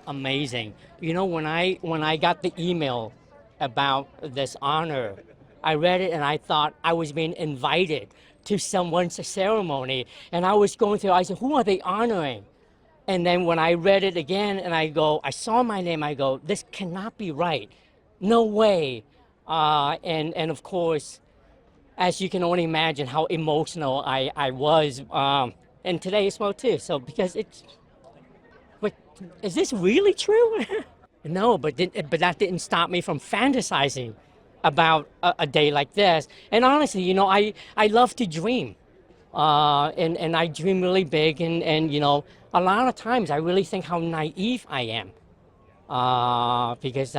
amazing. You know, when I got the email about this honor, I read it and I thought I was being invited to someone's ceremony. And I was going through, I said, who are they honoring? And then when I read it again and I saw my name, I go, this cannot be right. No way. And of course, as you can only imagine how emotional I was. And today as well too. So because but is this really true? No, but that didn't stop me from fantasizing about a day like this. And honestly, you know, I love to dream. And I dream really big. And, you know, a lot of times I really think how naive I am. Because,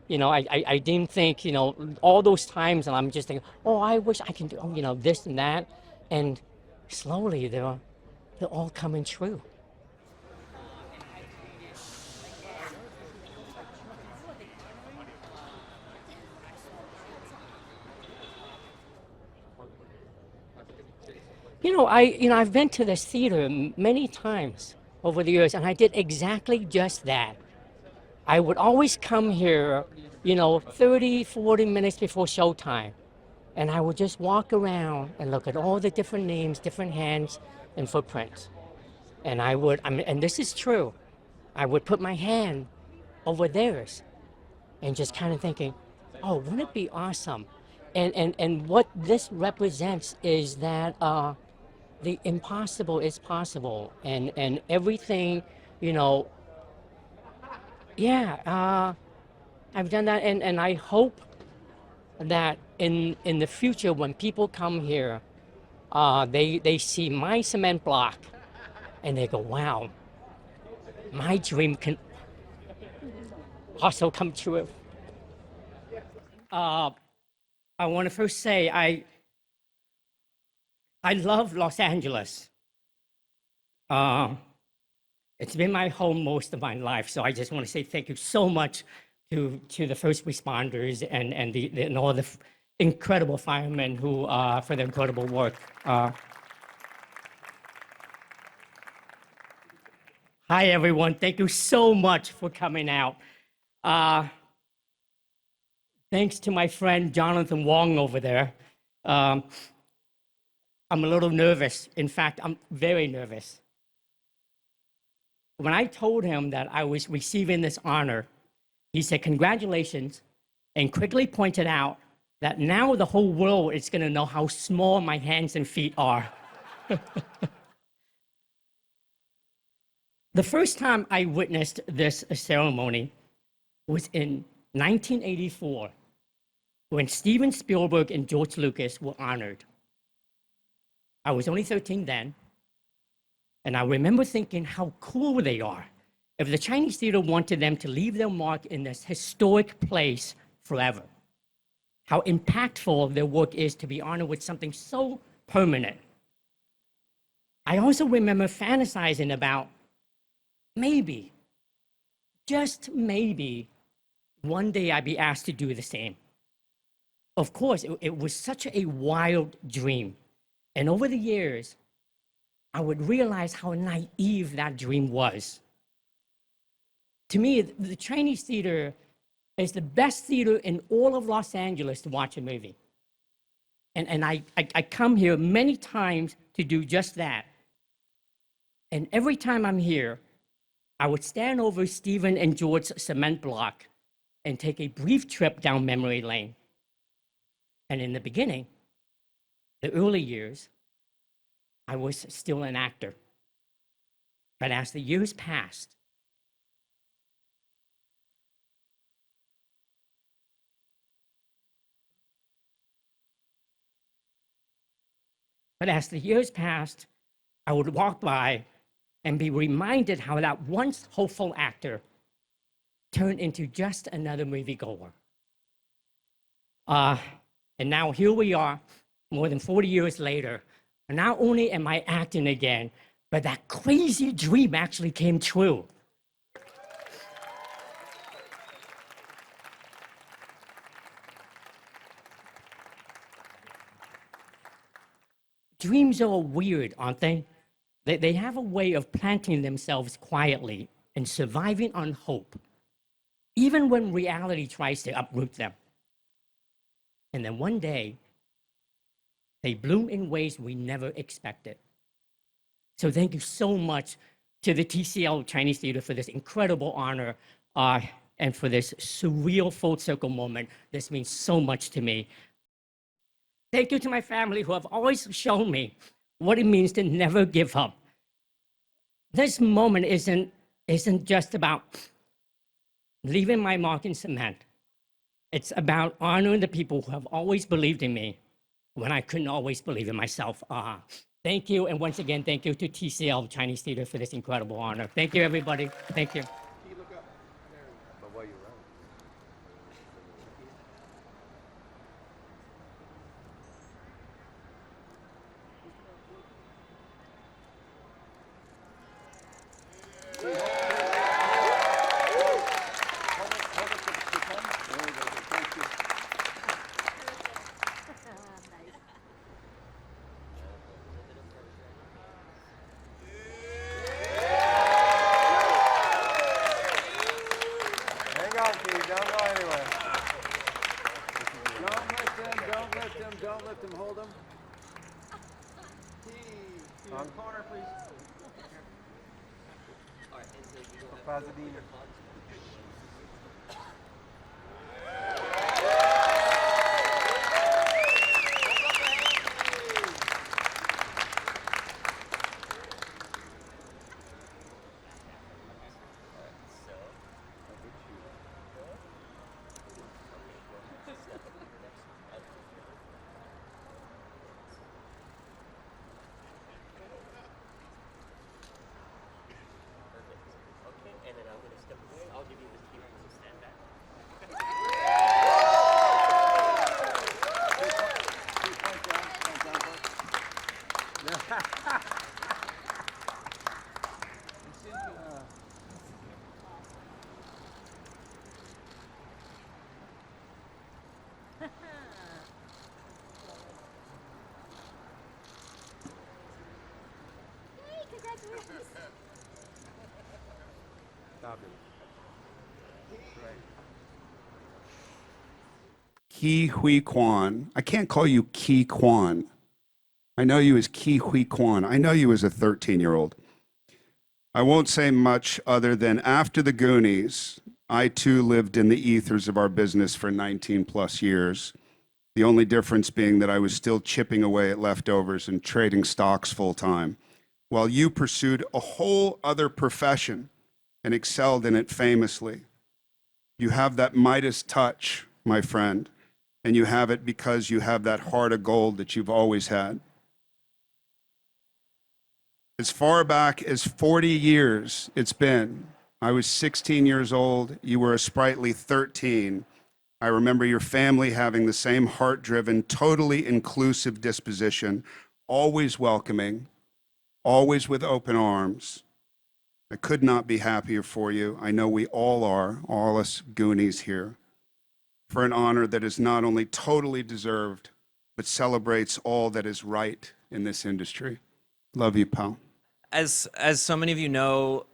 you know, I didn't think, you know, all those times and I'm just thinking, oh, I wish I can do, you know, this and that. And slowly they're all coming true. I've been to this theater many times over the years, and I did exactly just that. I would always come here, you know, 30, 40 minutes before showtime, and I would just walk around and look at all the different names, different hands, and footprints. And and this is true, I would put my hand over theirs and just kind of thinking, oh, wouldn't it be awesome? And what this represents is that the impossible is possible, and everything, you know, yeah, I've done that, and I hope that in the future when people come here, they see my cement block and they go, wow, my dream can also come true. uh, I want to first say I love Los Angeles. uh, It's been my home most of my life, so I just want to say thank you so much to the first responders and all the incredible firemen who for their incredible work. Hi everyone, thank you so much for coming out. Uh, Thanks to my friend Jonathan Wong over there. Um, I'm a little nervous. In fact, I'm very nervous. When I told him that I was receiving this honor, he said, congratulations, and quickly pointed out that now the whole world is going to know how small my hands and feet are. The first time I witnessed this ceremony was in 1984, when Steven Spielberg and George Lucas were honored. I was only 13 then, and I remember thinking how cool they are. If the Chinese theater wanted them to leave their mark in this historic place forever, how impactful their work is to be honored with something so permanent. I also remember fantasizing about maybe, just maybe, one day I'd be asked to do the same. Of course, it was such a wild dream. And over the years, I would realize how naive that dream was. To me, the Chinese theater is the best theater in all of Los Angeles to watch a movie. And I come here many times to do just that. And every time I'm here, I would stand over Stephen and George's cement block and take a brief trip down memory lane. And in the beginning, the early years, I was still an actor. But as the years passed, I would walk by and be reminded how that once hopeful actor turned into just another moviegoer. And now here we are, more than 40 years later, and not only am I acting again, but that crazy dream actually came true. Dreams are weird, aren't they? They have a way of planting themselves quietly and surviving on hope, even when reality tries to uproot them. And then one day, they bloom in ways we never expected. So thank you so much to the TCL Chinese Theatre for this incredible honor and for this surreal full circle moment. This means so much to me. Thank you to my family who have always shown me what it means to never give up. This moment isn't just about leaving my mark in cement. It's about honoring the people who have always believed in me when I couldn't always believe in myself. Thank you, and once again, thank you to TCL Chinese Theatre for this incredible honor. Thank you, everybody. Thank you. Don't lift him, hold him. On corner, please. All right, Pasadena. And then I'm going to step away. I'll give you this key to stand back. Yay, congratulations. Huy Quan. I can't call you Kwan. I know you as Huy Quan. I know you as a 13-year-old. I won't say much other than after the Goonies, I too lived in the ethers of our business for 19 plus years. The only difference being that I was still chipping away at leftovers and trading stocks full time, while you pursued a whole other profession and excelled in it famously. You have that Midas touch, my friend, and you have it because you have that heart of gold that you've always had. As far back as 40 years it's been, I was 16 years old, you were a sprightly 13. I remember your family having the same heart-driven, totally inclusive disposition, always welcoming, always with open arms. I could not be happier for you. I know we all are, all us Goonies here, for an honor that is not only totally deserved, but celebrates all that is right in this industry. Love you, pal. As so many of you know,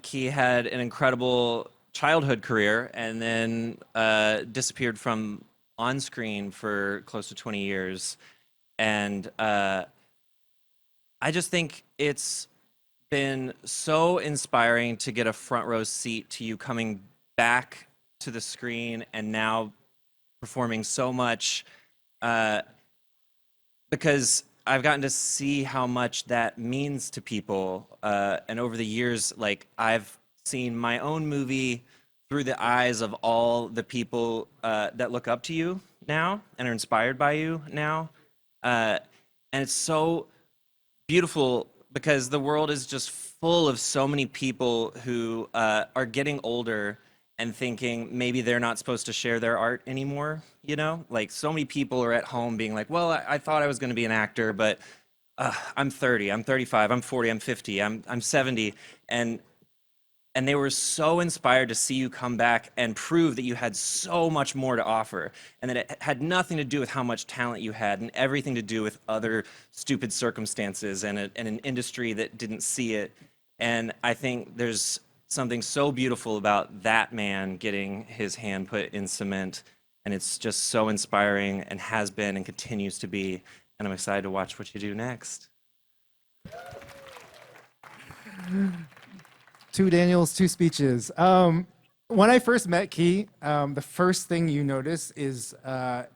Key had an incredible childhood career and then disappeared from on screen for close to 20 years. And I just think it's been so inspiring to get a front row seat to you coming back to the screen and now performing so much, because I've gotten to see how much that means to people. And over the years, like, I've seen my own movie through the eyes of all the people that look up to you now and are inspired by you now. And it's so beautiful because the world is just full of so many people who are getting older and thinking maybe they're not supposed to share their art anymore, you know? Like, so many people are at home being like, well, I thought I was gonna be an actor, but I'm 30, I'm 35, I'm 40, I'm 50, I'm 70. And they were so inspired to see you come back and prove that you had so much more to offer, and that it had nothing to do with how much talent you had and everything to do with other stupid circumstances and an industry that didn't see it. And I think there's something so beautiful about that man getting his hand put in cement, and it's just so inspiring and has been and continues to be, and I'm excited to watch what you do next. Two Daniels, two speeches. When I first met Key, the first thing you notice is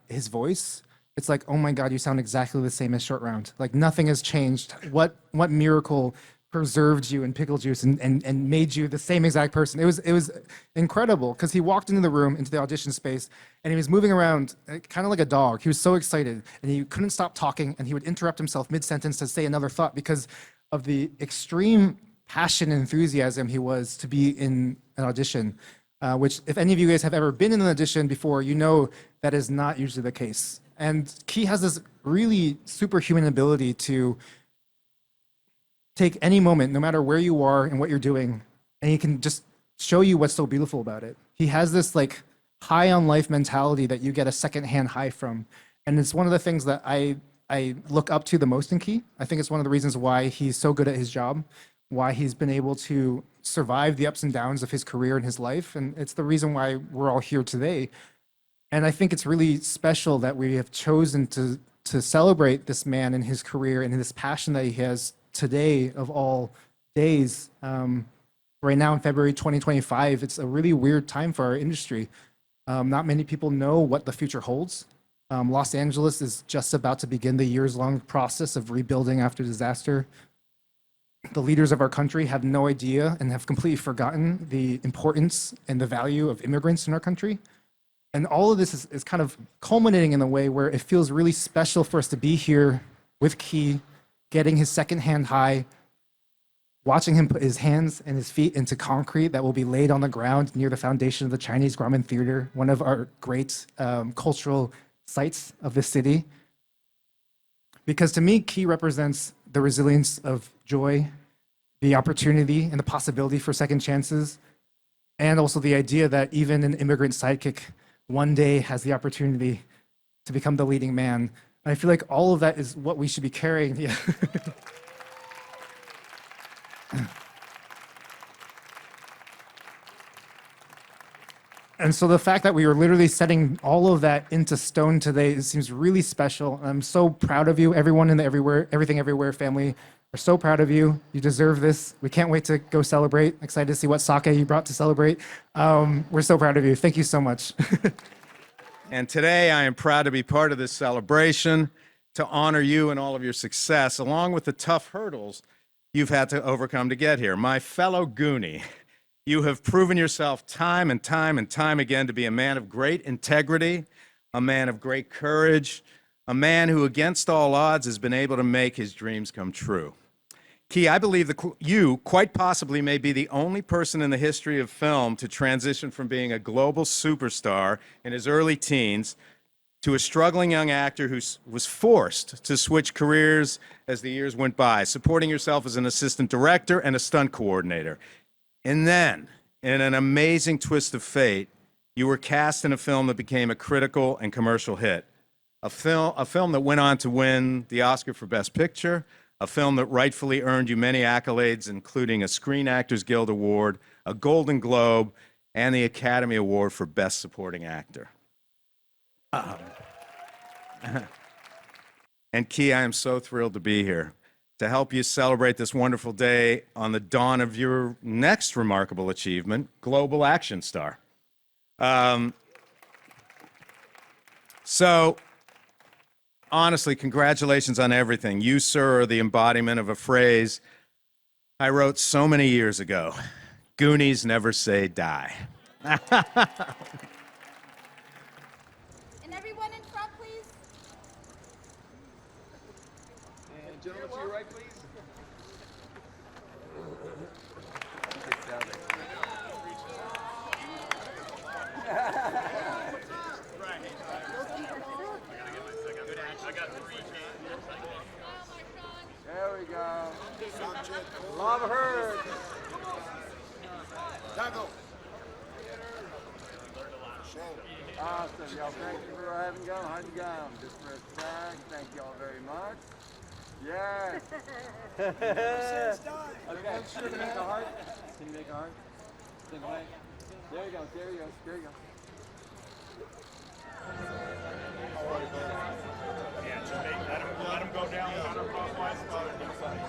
his voice. It's like, oh my God, you sound exactly the same as Short Round. Like nothing has changed. What miracle preserved you in pickle juice and made you the same exact person? It was incredible because he walked into the room, into the audition space, and he was moving around kind of like a dog. He was so excited and he couldn't stop talking, and he would interrupt himself mid-sentence to say another thought because of the extreme passion and enthusiasm he was to be in an audition, which if any of you guys have ever been in an audition before, you know that is not usually the case. And Key has this really superhuman ability to take any moment, no matter where you are and what you're doing, and he can just show you what's so beautiful about it. He has this like high on life mentality that you get a secondhand high from. And it's one of the things that I look up to the most in Key. I think it's one of the reasons why he's so good at his job, why he's been able to survive the ups and downs of his career and his life. And it's the reason why we're all here today. And I think it's really special that we have chosen to celebrate this man and his career and this passion that he has today of all days. Right now in February 2025, it's a really weird time for our industry. Not many people know what the future holds. Los Angeles is just about to begin the years-long process of rebuilding after disaster. The leaders of our country have no idea and have completely forgotten the importance and the value of immigrants in our country. And all of this is kind of culminating in a way where it feels really special for us to be here with Key, getting his secondhand high, watching him put his hands and his feet into concrete that will be laid on the ground near the foundation of the Chinese Theatre, one of our great cultural sites of this city. Because to me, Key represents the resilience of joy, the opportunity and the possibility for second chances, and also the idea that even an immigrant sidekick one day has the opportunity to become the leading man. And I feel like all of that is what we should be carrying. Yeah. And so the fact that we were literally setting all of that into stone today, it seems really special. I'm so proud of you. Everyone in the Everything Everywhere family are so proud of you. You deserve this. We can't wait to go celebrate. Excited to see what sake you brought to celebrate. We're so proud of you. Thank you so much. And today I am proud to be part of this celebration to honor you and all of your success, along with the tough hurdles you've had to overcome to get here. My fellow Goonie, you have proven yourself time and time and time again to be a man of great integrity, a man of great courage, a man who, against all odds, has been able to make his dreams come true. Key, I believe that you quite possibly may be the only person in the history of film to transition from being a global superstar in his early teens to a struggling young actor who was forced to switch careers as the years went by, supporting yourself as an assistant director and a stunt coordinator. And then, in an amazing twist of fate, you were cast in a film that became a critical and commercial hit. A film that went on to win the Oscar for Best Picture, a film that rightfully earned you many accolades, including a Screen Actors Guild Award, a Golden Globe, and the Academy Award for Best Supporting Actor. And Key, I am so thrilled to be here to help you celebrate this wonderful day on the dawn of your next remarkable achievement, Global Action Star. So, honestly, congratulations on everything. You, sir, are the embodiment of a phrase I wrote so many years ago. Goonies never say die. And everyone in front, please. And gentlemen, to your right, please. There we go. Love her. Awesome, y'all. Thank you for having gone. How'd you go? Just for a sec. Thank y'all very much. Yes. Okay. Can you make a heart? Can you make a heart? Single leg. There you go, there you go, there you go. Yeah, just let him go down counterclockwise.